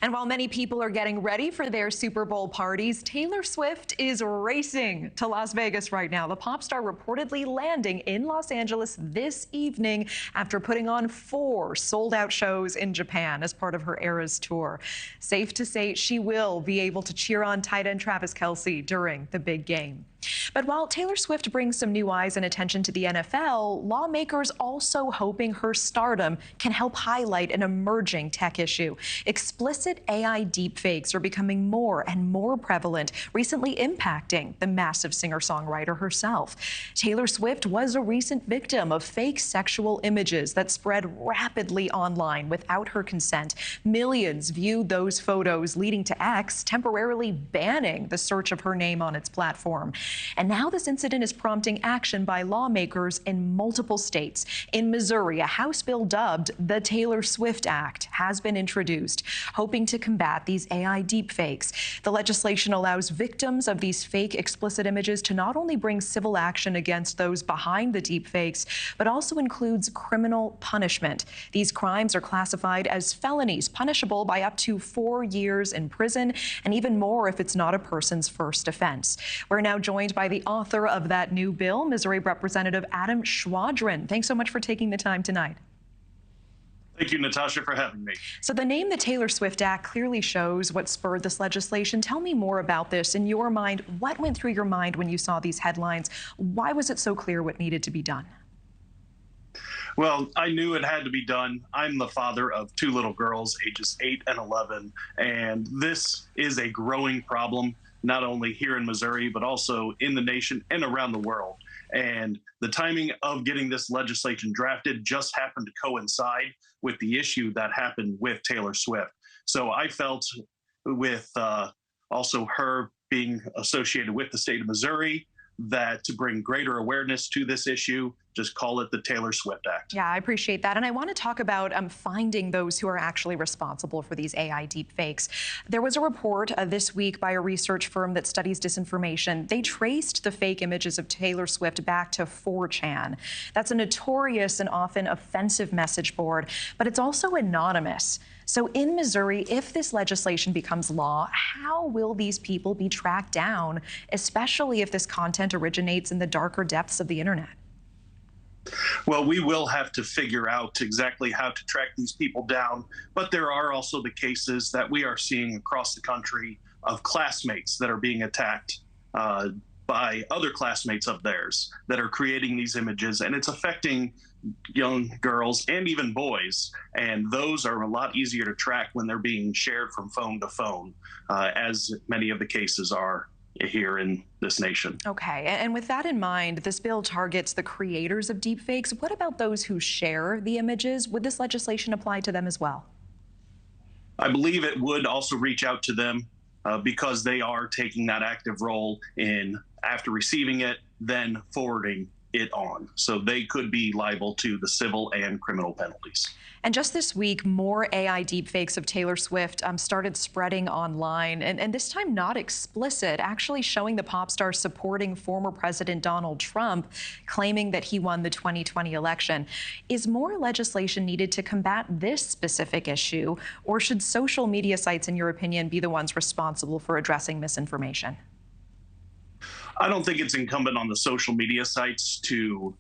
And while many people are getting ready for their Super Bowl parties, Taylor Swift is racing to Las Vegas right now. The pop star reportedly landing in Los Angeles this evening after putting on 4 sold-out shows in Japan as part of her Eras tour. Safe to say she will be able to cheer on tight end Travis Kelce during the big game. But while Taylor Swift brings some new eyes and attention to the NFL, lawmakers also hoping her stardom can help highlight an emerging tech issue. Explicit AI deepfakes are becoming more and more prevalent, recently impacting the massive singer-songwriter herself. Taylor Swift was a recent victim of fake sexual images that spread rapidly online without her consent. Millions viewed those photos, leading to X temporarily banning the search of her name on its platform. And now this incident is prompting action by lawmakers in multiple states. In Missouri, a House bill dubbed the Taylor Swift Act has been introduced, hoping to combat these AI deepfakes. The legislation allows victims of these fake explicit images to not only bring civil action against those behind the deepfakes, but also includes criminal punishment. These crimes are classified as felonies, punishable by up to 4 years in prison, and even more if it's not a person's first offense. We're now joined by the author of that new bill, Missouri Representative Adam Schwardon. Thanks so much for taking the time tonight. Thank you, Natasha, for having me. So the name the Taylor Swift Act clearly shows what spurred this legislation. Tell me more about this. In your mind, what went through your mind when you saw these headlines? Why was it so clear what needed to be done? Well, I knew it had to be done. I'm the father of 2 little girls, ages 8 and 11, and this is a growing problem, not only here in Missouri, but also in the nation and around the world. And the timing of getting this legislation drafted just happened to coincide with the issue that happened with Taylor Swift. So I felt with also her being associated with the state of Missouri, that to bring greater awareness to this issue, just call it the Taylor Swift Act. Yeah, I appreciate that. And I want to talk about finding those who are actually responsible for these AI deepfakes. There was a report this week by a research firm that studies disinformation. They traced the fake images of Taylor Swift back to 4chan. That's a notorious and often offensive message board, but it's also anonymous. So in Missouri, if this legislation becomes law, how will these people be tracked down, especially if this content originates in the darker depths of the internet? Well, we will have to figure out exactly how to track these people down, but there are also the cases that we are seeing across the country of classmates that are being attacked by other classmates of theirs that are creating these images, and it's affecting young girls and even boys, and those are a lot easier to track when they're being shared from phone to phone, as many of the cases are here in this nation. Okay, and with that in mind, this bill targets the creators of deepfakes. What about those who share the images? Would this legislation apply to them as well? I believe it would also reach out to them because they are taking that active role in, after receiving it, then forwarding it on. So they could be liable to the civil and criminal penalties. And just this week, more AI deepfakes of Taylor Swift started spreading online, and this time not explicit, actually showing the pop star supporting former President Donald Trump, claiming that he won the 2020 election. Is more legislation needed to combat this specific issue, or should social media sites, in your opinion, be the ones responsible for addressing misinformation? I don't think it's incumbent on the social media sites to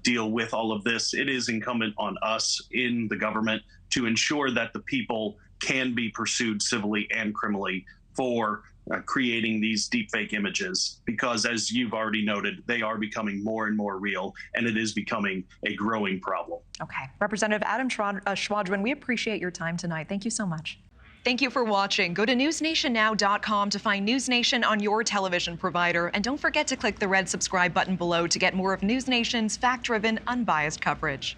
deal with all of this. It is incumbent on us in the government to ensure that the people can be pursued civilly and criminally for creating these deepfake images, because as you've already noted, they are becoming more and more real, and it is becoming a growing problem. Okay. Representative Adam Schwardon, we appreciate your time tonight. Thank you so much. Thank you for watching. Go to newsnationnow.com to find NewsNation on your television provider. And don't forget to click the red subscribe button below to get more of NewsNation's fact-driven, unbiased coverage.